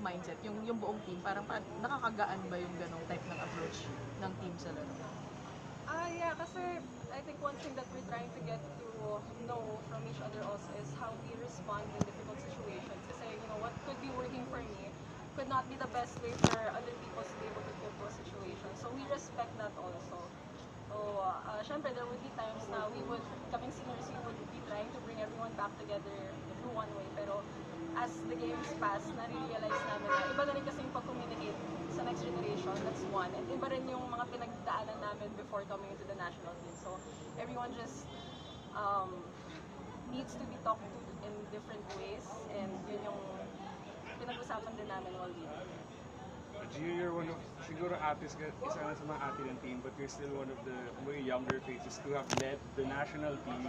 mindset, yung buong team, parang nakakagaan ba yung ganong type ng approach ng team sa laro? Yeah, kasi I think one thing that we're trying to get to know from each other also is how we respond in difficult situations. Kasi, you know, what could be working for me could not be the best way for other people to be able to cope to a situation. So we respect that also. So, syempre, there would be times na kaming seniors, we would be trying to bring everyone back together through one way. Pero as the games pass, nare-realize namin na iba na rin kasing pag-communicate sa next generation, that's one. And iba rin yung mga pinagdaanan namin before coming into the national team. So, everyone just needs to be talked to in different ways. And yun yung pinag-usapan din namin while leading. Gio, you're one of, siguro ate isa na sa mga ate ng team, but you're still one of the way younger faces to have led the national team.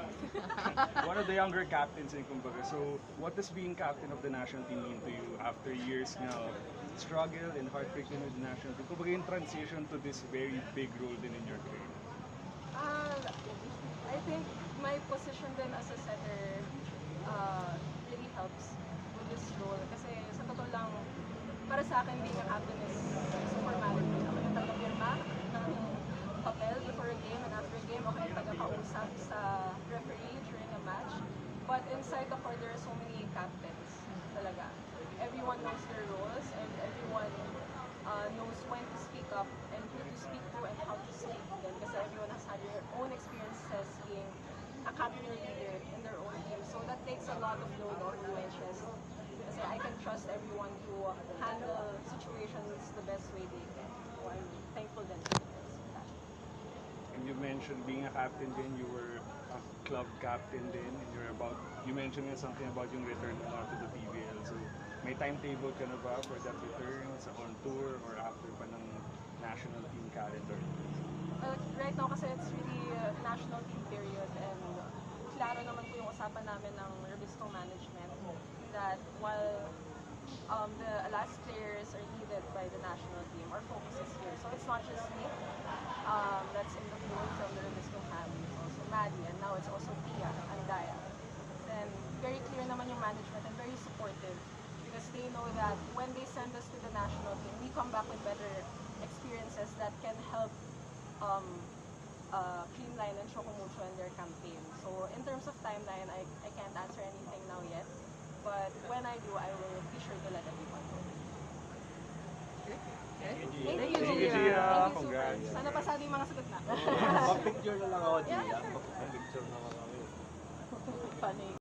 One of the younger captains in kumbaga. So, what does being captain of the national team mean to you after years now struggle and heartbreaking with the national team? Kumbaga yung transition to this very big role din in your career. I think my position then as a setter really helps with this role. Kasi sa totoo lang, para sa akin, being a captain is a formality. Ako yung taga-pirma ng papel before a game and after a game. Ako yung taga-kausap sa referee during a match. But inside the court, there are so many captains talaga. Everyone knows their roles and everyone knows when to speak up and who to speak to and how to speak then. Kasi everyone has had their own experiences being a captain or leader in their own team. So that takes a lot of load off my chest. Kasi I can trust everyone to handle situations the best way they can. So I'm thankful then for that. And you mentioned being a captain din, you were a club captain din, and you mentioned nga something about yung return mo na to the PBL. So, may timetable ka na ba for that return sa on tour or after pa ng national team calendar? Right now kasi it's really national team period and klaro naman po yung usapan namin ng Revistong management that while the last players are needed by the national team, our focus is here. So it's not just me that's in the field from the Revistong family. It's also Maddie and now it's also Tia and Daya. Then very clear naman yung management and very supportive because they know that when they send us to the national team, we come back with better experiences that can help Creamline and Chocomucho in their campaign. So in terms of timeline, I can't answer anything now yet. But when I do, I will be sure to let everyone know. Okay? Thank you, Thank you, Gia. Gia. Thank you, Congrats. super. Sana pasado yung mga sagot na. Pag-picture na lang ako, Gia. Yeah, sure. Pag-picture na lang kami. Funny.